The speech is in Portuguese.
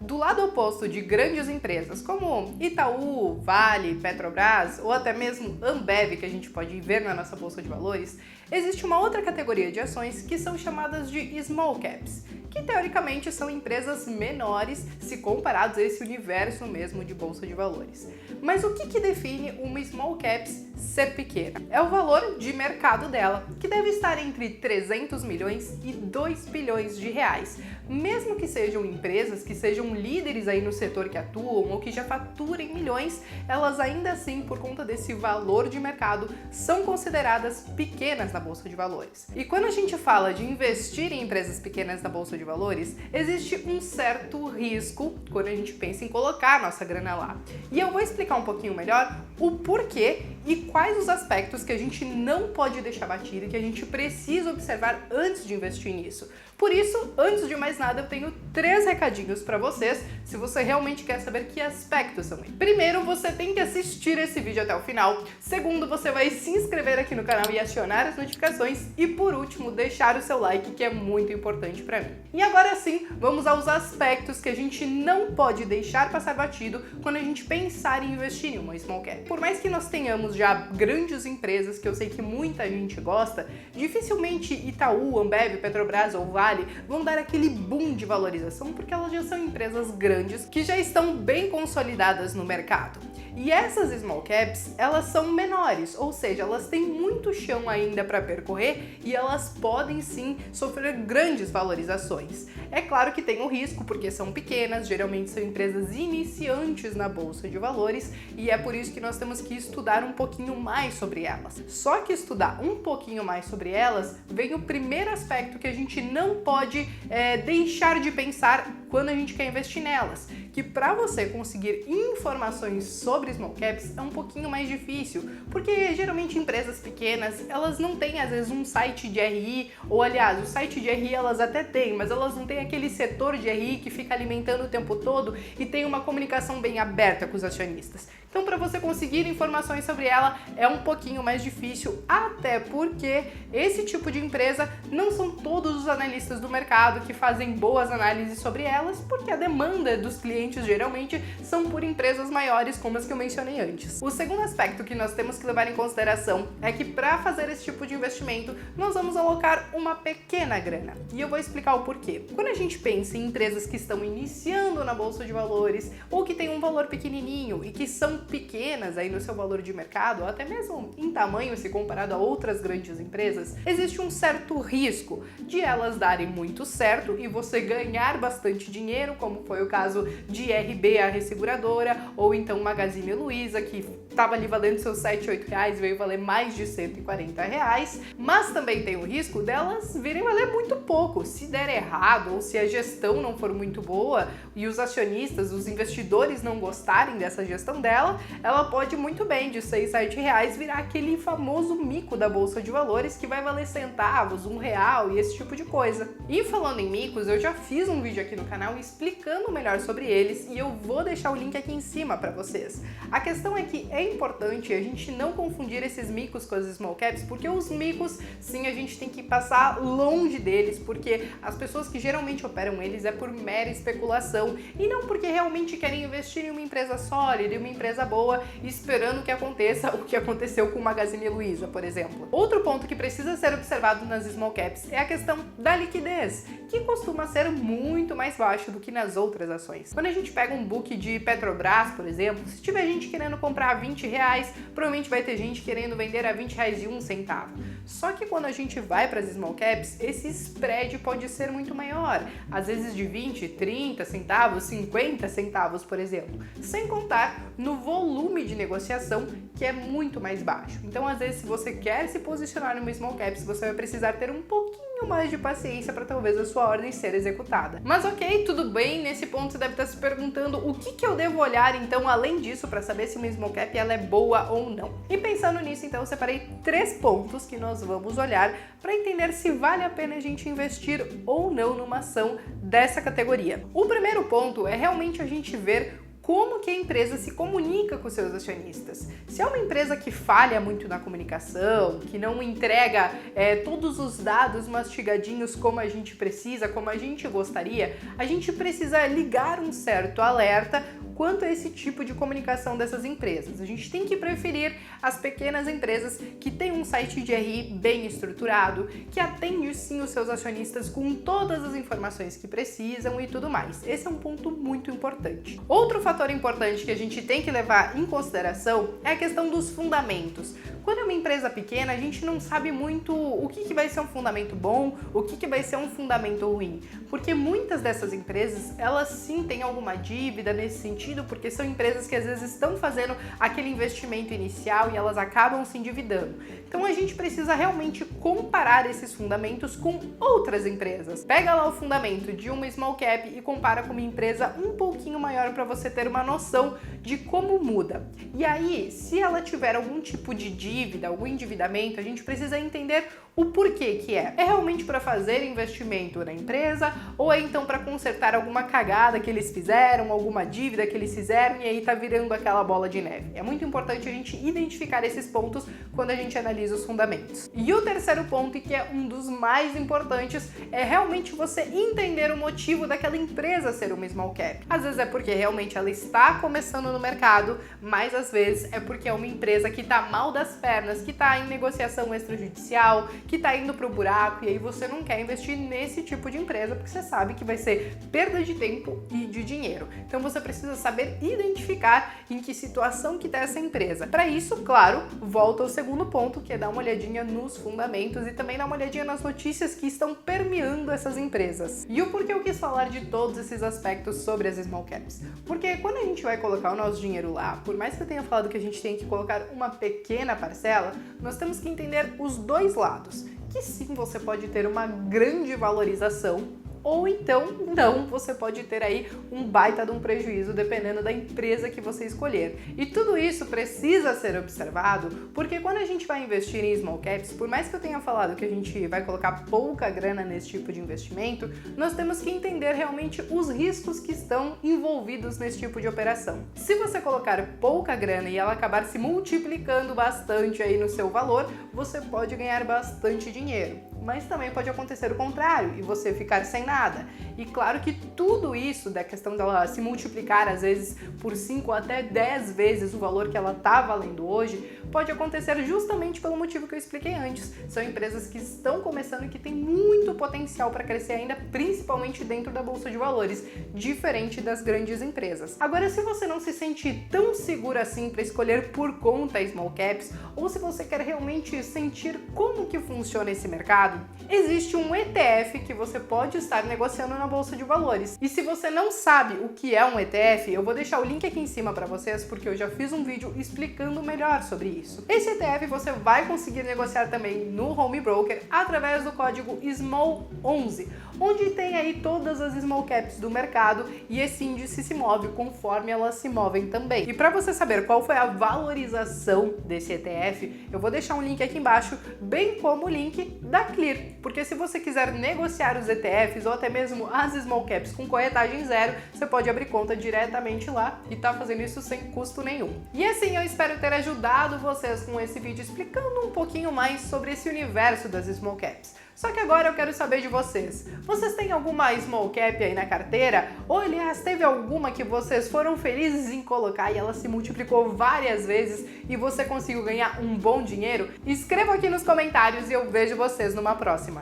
Do lado oposto de grandes empresas como Itaú, Vale, Petrobras ou até mesmo Ambev, que a gente pode ver na nossa bolsa de valores, existe uma outra categoria de ações que são chamadas de small caps, que teoricamente são empresas menores se comparados a esse universo mesmo de bolsa de valores. Mas o que define uma small caps ser pequena? É o valor de mercado dela, que deve estar entre 300 milhões e 2 bilhões de reais, mesmo que sejam empresas que sejam líderes aí no setor que atuam ou que já faturem milhões, elas ainda assim, por conta desse valor de mercado, são consideradas pequenas na bolsa de valores. E quando a gente fala de investir em empresas pequenas na bolsa de valores, existe um certo risco quando a gente pensa em colocar a nossa grana lá. E eu vou explicar um pouquinho melhor o porquê e quais os aspectos que a gente não pode deixar batido e que a gente precisa observar antes de investir nisso. Por isso, antes de mais nada, eu tenho 3 recadinhos para vocês, se você realmente quer saber que aspectos são eles. Primeiro, você tem que assistir esse vídeo até o final. Segundo, você vai se inscrever aqui no canal e acionar as notificações. E por último, deixar o seu like, que é muito importante para mim. E agora sim, vamos aos aspectos que a gente não pode deixar passar batido quando a gente pensar em investir em uma small cap. Por mais que nós tenhamos já grandes empresas, que eu sei que muita gente gosta, dificilmente Itaú, Ambev, Petrobras ou Vale vão dar aquele boom de valorização porque elas já são empresas grandes que já estão bem consolidadas no mercado. E essas small caps, elas são menores, ou seja, elas têm muito chão ainda para percorrer e elas podem sim sofrer grandes valorizações. É claro que tem o risco porque são pequenas, geralmente são empresas iniciantes na bolsa de valores e é por isso que nós temos que estudar um pouquinho mais sobre elas. Só que estudar um pouquinho mais sobre elas vem o primeiro aspecto que a gente não pode deixar de pensar quando a gente quer investir nelas, que para você conseguir informações sobre small caps é um pouquinho mais difícil, porque geralmente empresas pequenas, elas não têm às vezes um site de RI, ou aliás, o site de RI elas até têm, mas elas não têm aquele setor de RI que fica alimentando o tempo todo e tem uma comunicação bem aberta com os acionistas. Então, para você conseguir informações sobre ela é um pouquinho mais difícil, até porque esse tipo de empresa não são todos os analistas do mercado que fazem boas análises sobre elas, porque a demanda dos clientes geralmente são por empresas maiores, como as que eu mencionei antes. O segundo aspecto que nós temos que levar em consideração é que para fazer esse tipo de investimento, nós vamos alocar uma pequena grana. E eu vou explicar o porquê. Quando a gente pensa em empresas que estão iniciando na bolsa de valores ou que têm um valor pequenininho e que são pequenas aí no seu valor de mercado, ou até mesmo em tamanho se comparado a outras grandes empresas, existe um certo risco de elas darem muito certo e você ganhar bastante dinheiro, como foi o caso de RB, a resseguradora, ou então Magazine Luiza, que estava ali valendo seus 7, 8 reais, veio valer mais de 140 reais, mas também tem o risco delas virem valer muito pouco. Se der errado ou se a gestão não for muito boa e os acionistas, os investidores não gostarem dessa gestão dela, ela pode muito bem de 6, 7 reais virar aquele famoso mico da bolsa de valores que vai valer centavos, R$1 e esse tipo de coisa. E falando em micos, eu já fiz um vídeo aqui no canal explicando melhor sobre eles e eu vou deixar o link aqui em cima para vocês. A questão é que é importante a gente não confundir esses micos com as small caps, porque os micos, sim, a gente tem que passar longe deles, porque as pessoas que geralmente operam eles é por mera especulação e não porque realmente querem investir em uma empresa sólida, em uma empresa boa, esperando que aconteça o que aconteceu com o Magazine Luiza, por exemplo. Outro ponto que precisa ser observado nas small caps é a questão da liquidez, que costuma ser muito mais baixo do que nas outras ações. Quando a gente pega um book de Petrobras, por exemplo, se tiver gente querendo comprar a 20 reais, provavelmente vai ter gente querendo vender a 20 reais e 1 centavo. Só que quando a gente vai para as small caps, esse spread pode ser muito maior, às vezes de 20, 30 centavos, 50 centavos, por exemplo, sem contar no volume de negociação, que é muito mais baixo. Então, às vezes, se você quer se posicionar numa small caps, você vai precisar ter um pouquinho mais de paciência para talvez a sua ordem ser executada. Mas ok, tudo bem, nesse ponto você deve estar se perguntando o que eu devo olhar então além disso para saber se uma small cap ela é boa ou não. E pensando nisso, então eu separei 3 pontos que nós vamos olhar para entender se vale a pena a gente investir ou não numa ação dessa categoria. O primeiro ponto é realmente a gente ver como que a empresa se comunica com seus acionistas. Se é uma empresa que falha muito na comunicação, que não entrega todos os dados mastigadinhos como a gente precisa, como a gente gostaria, a gente precisa ligar um certo alerta quanto a esse tipo de comunicação dessas empresas. A gente tem que preferir as pequenas empresas que têm um site de RI bem estruturado, que atende sim os seus acionistas com todas as informações que precisam e tudo mais. Esse é um ponto muito importante. Outro fator importante que a gente tem que levar em consideração é a questão dos fundamentos. Quando é uma empresa pequena, a gente não sabe muito o que vai ser um fundamento bom, o que vai ser um fundamento ruim. Porque muitas dessas empresas, elas sim têm alguma dívida nesse sentido, porque são empresas que às vezes estão fazendo aquele investimento inicial e elas acabam se endividando. Então a gente precisa realmente comparar esses fundamentos com outras empresas. Pega lá o fundamento de uma small cap e compara com uma empresa um pouquinho maior para você ter uma noção de como muda. E aí, se ela tiver algum tipo de dívida, algum endividamento, a gente precisa entender o porquê que é. É realmente para fazer investimento na empresa ou é então para consertar alguma cagada que eles fizeram, alguma dívida que eles fizeram e aí tá virando aquela bola de neve? É muito importante a gente identificar esses pontos quando a gente analisa os fundamentos. E o terceiro ponto, e que é um dos mais importantes, é realmente você entender o motivo daquela empresa ser uma small cap. Às vezes é porque realmente ela está começando no mercado, mas às vezes é porque é uma empresa que tá mal das pernas, que tá em negociação extrajudicial, que tá indo pro buraco, e aí você não quer investir nesse tipo de empresa porque você sabe que vai ser perda de tempo e de dinheiro. Então você precisa saber identificar em que situação que tá essa empresa. Para isso, claro, volta ao segundo ponto, que é dar uma olhadinha nos fundamentos e também dar uma olhadinha nas notícias que estão permeando essas empresas. E o porquê eu quis falar de todos esses aspectos sobre as small caps? Porque quando a gente vai colocar o nosso dinheiro lá, por mais que eu tenha falado que a gente tem que colocar uma pequena parcela, nós temos que entender os dois lados. Que sim, você pode ter uma grande valorização, ou então não, você pode ter aí um baita de um prejuízo dependendo da empresa que você escolher. E tudo isso precisa ser observado, porque quando a gente vai investir em small caps, por mais que eu tenha falado que a gente vai colocar pouca grana nesse tipo de investimento, nós temos que entender realmente os riscos que estão envolvidos nesse tipo de operação. Se você colocar pouca grana e ela acabar se multiplicando bastante aí no seu valor, você pode ganhar bastante dinheiro. Mas também pode acontecer o contrário e você ficar sem nada. E claro que tudo isso, da questão dela se multiplicar às vezes por 5 até 10 vezes o valor que ela está valendo hoje, pode acontecer justamente pelo motivo que eu expliquei antes. São empresas que estão começando e que têm muito potencial para crescer ainda, principalmente dentro da Bolsa de Valores, diferente das grandes empresas. Agora, se você não se sente tão seguro assim para escolher por conta small caps, ou se você quer realmente sentir como que funciona esse mercado, existe um ETF que você pode estar negociando na Bolsa de Valores. E se você não sabe o que é um ETF, eu vou deixar o link aqui em cima para vocês, porque eu já fiz um vídeo explicando melhor sobre isso. Esse ETF você vai conseguir negociar também no Home Broker através do código SMALL11, onde tem aí todas as small caps do mercado e esse índice se move conforme elas se movem também. E para você saber qual foi a valorização desse ETF, eu vou deixar um link aqui embaixo, bem como o link da Clear, porque se você quiser negociar os ETFs ou até mesmo as small caps com corretagem zero, você pode abrir conta diretamente lá e tá fazendo isso sem custo nenhum. E assim, eu espero ter ajudado vocês com esse vídeo explicando um pouquinho mais sobre esse universo das small caps. Só que agora eu quero saber de vocês. Vocês têm alguma small cap aí na carteira? Ou, aliás, teve alguma que vocês foram felizes em colocar e ela se multiplicou várias vezes e você conseguiu ganhar um bom dinheiro? Escreva aqui nos comentários e eu vejo vocês numa próxima.